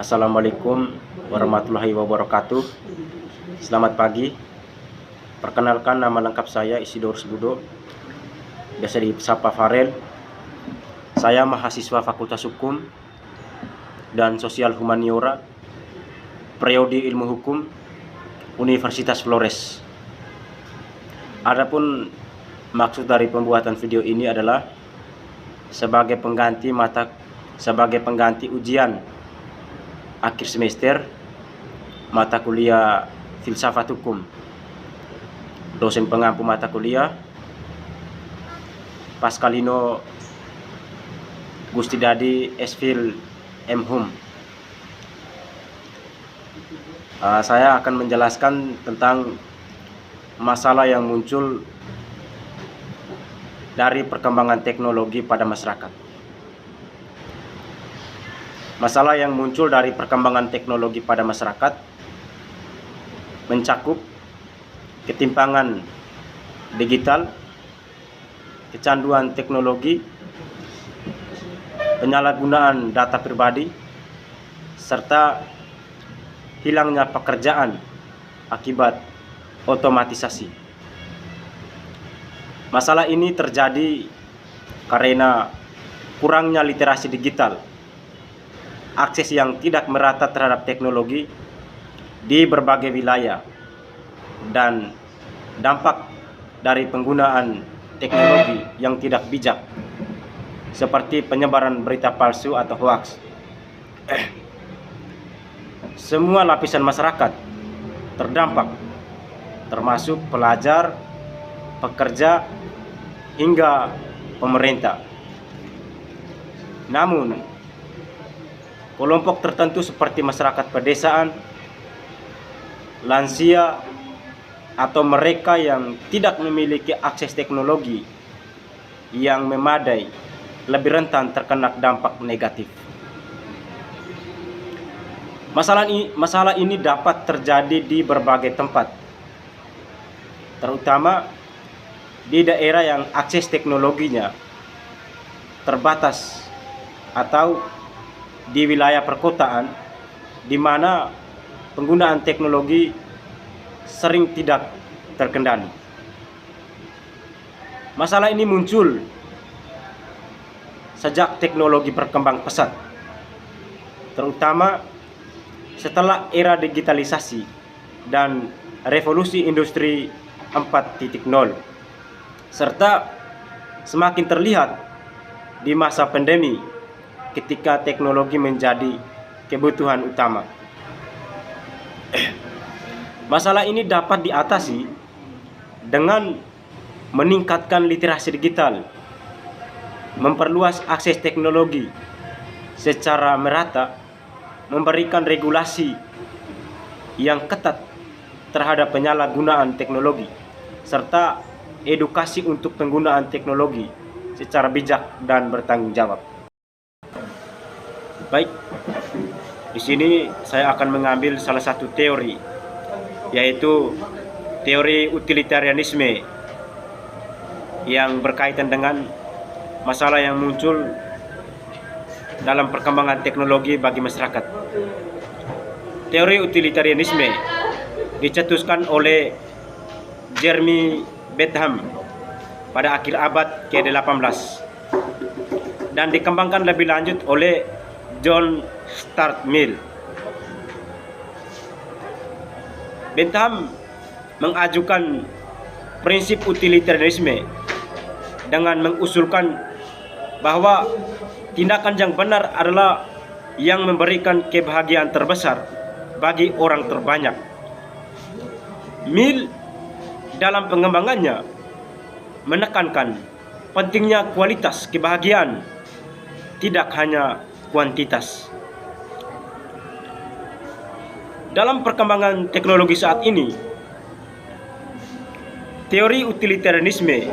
Assalamualaikum warahmatullahi wabarakatuh. Selamat pagi. Perkenalkan, nama lengkap saya Isidorus Budo, biasa disapa Farel. Saya mahasiswa Fakultas Hukum dan Sosial Humaniora, Prodi Ilmu Hukum, Universitas Flores. Adapun maksud dari pembuatan video ini adalah sebagai pengganti ujian akhir semester mata kuliah Filsafat Hukum. Dosen pengampu mata kuliah Pascalino Gusti Dadi Esfil M. Hum. Saya akan menjelaskan tentang masalah yang muncul dari perkembangan teknologi pada masyarakat. Masalah yang muncul dari perkembangan teknologi pada masyarakat mencakup ketimpangan digital, kecanduan teknologi, penyalahgunaan data pribadi, serta hilangnya pekerjaan akibat otomatisasi. Masalah ini terjadi karena kurangnya literasi digital, akses yang tidak merata terhadap teknologi di berbagai wilayah, dan dampak dari penggunaan teknologi yang tidak bijak seperti penyebaran berita palsu atau hoaks. Semua lapisan masyarakat terdampak, termasuk pelajar, pekerja, hingga pemerintah. Namun kelompok tertentu seperti masyarakat pedesaan, lansia, atau mereka yang tidak memiliki akses teknologi yang memadai lebih rentan terkena dampak negatif. Masalah ini dapat terjadi di berbagai tempat, terutama di daerah yang akses teknologinya terbatas atau di wilayah perkotaan di mana penggunaan teknologi sering tidak terkendali. Masalah ini muncul sejak teknologi berkembang pesat, terutama setelah era digitalisasi dan revolusi industri 4.0, serta semakin terlihat di masa pandemi ketika teknologi menjadi kebutuhan utama. Masalah ini dapat diatasi dengan meningkatkan literasi digital, memperluas akses teknologi secara merata, memberikan regulasi yang ketat terhadap penyalahgunaan teknologi, serta edukasi untuk penggunaan teknologi secara bijak dan bertanggung jawab. Baik, di sini saya akan mengambil salah satu teori, yaitu teori utilitarianisme yang berkaitan dengan masalah yang muncul dalam perkembangan teknologi bagi masyarakat. Teori utilitarianisme dicetuskan oleh Jeremy Bentham pada akhir abad ke-18 dan dikembangkan lebih lanjut oleh John Stuart Mill. Bentham mengajukan prinsip utilitarianisme dengan mengusulkan bahwa tindakan yang benar adalah yang memberikan kebahagiaan terbesar bagi orang terbanyak. Mill dalam pengembangannya menekankan pentingnya kualitas kebahagiaan, tidak hanya kuantitas. Dalam perkembangan teknologi saat ini, teori utilitarianisme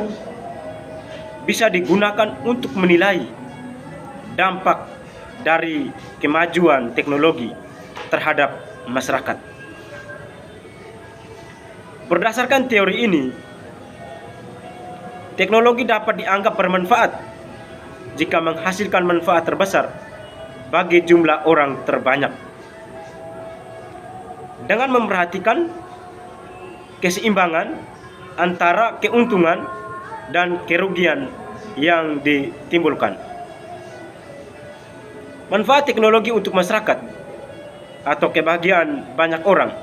bisa digunakan untuk menilai dampak dari kemajuan teknologi terhadap masyarakat. Berdasarkan teori ini, teknologi dapat dianggap bermanfaat jika menghasilkan manfaat terbesar bagi jumlah orang terbanyak. dengan memperhatikan keseimbangan antara keuntungan dan kerugian yang ditimbulkan. Manfaat teknologi untuk masyarakat atau kebahagiaan banyak orang.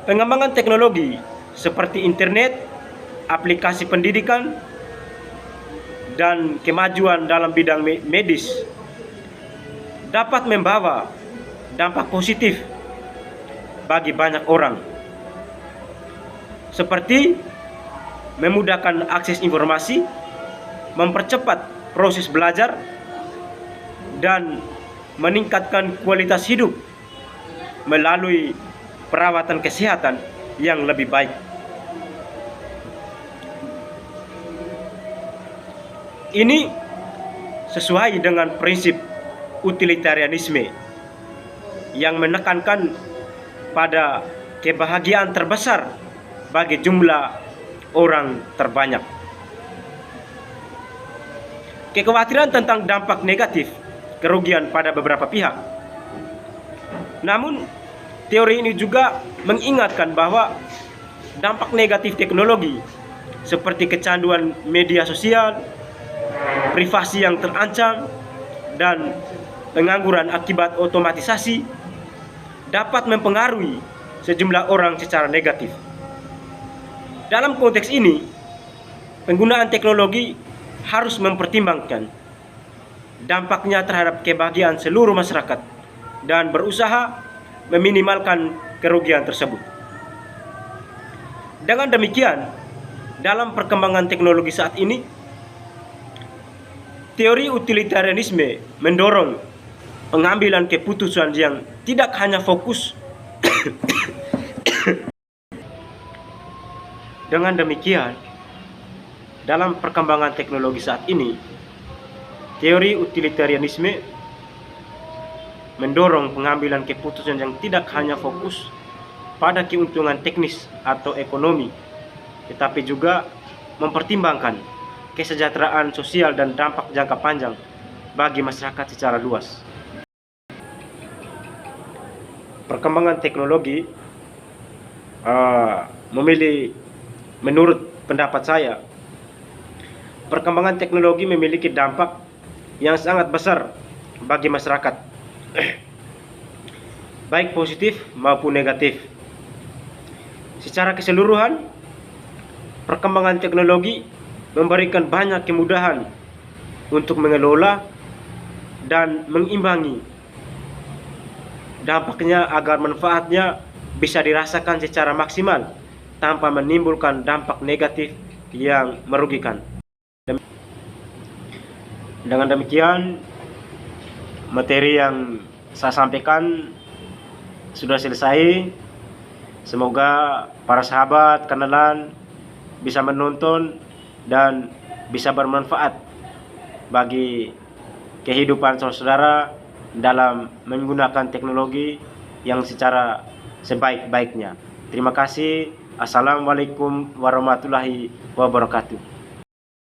Pengembangan teknologi seperti internet, aplikasi pendidikan, dan kemajuan dalam bidang medis dapat membawa dampak positif bagi banyak orang, seperti memudahkan akses informasi, mempercepat proses belajar, dan meningkatkan kualitas hidup melalui perawatan kesehatan yang lebih baik. Ini sesuai dengan prinsip utilitarianisme yang menekankan pada kebahagiaan terbesar bagi jumlah orang terbanyak. Kekhawatiran tentang dampak negatif kerugian pada beberapa pihak. Namun, teori ini juga mengingatkan bahwa dampak negatif teknologi seperti kecanduan media sosial, privasi yang terancam, dan pengangguran akibat otomatisasi dapat mempengaruhi sejumlah orang secara negatif. Dalam konteks ini, penggunaan teknologi harus mempertimbangkan dampaknya terhadap kebahagiaan seluruh masyarakat dan berusaha meminimalkan kerugian tersebut. Dengan demikian, dalam perkembangan teknologi saat ini, teori utilitarianisme mendorong pengambilan keputusan yang tidak hanya fokus. Dengan demikian, dalam perkembangan teknologi saat ini, teori utilitarianisme mendorong pengambilan keputusan yang tidak hanya fokus pada keuntungan teknis atau ekonomi, tetapi juga mempertimbangkan kesejahteraan sosial dan dampak jangka panjang bagi masyarakat secara luas. Perkembangan teknologi menurut pendapat saya, perkembangan teknologi memiliki dampak yang sangat besar bagi masyarakat, baik positif maupun negatif. Secara keseluruhan, perkembangan teknologi memberikan banyak kemudahan untuk mengelola dan mengimbangi dampaknya agar manfaatnya bisa dirasakan secara maksimal tanpa menimbulkan dampak negatif yang merugikan. Dengan demikian, materi yang saya sampaikan sudah selesai. Semoga para sahabat kenalan bisa menonton dan bisa bermanfaat bagi kehidupan saudara dalam menggunakan teknologi yang secara sebaik-baiknya. Terima kasih. Assalamualaikum warahmatullahi wabarakatuh.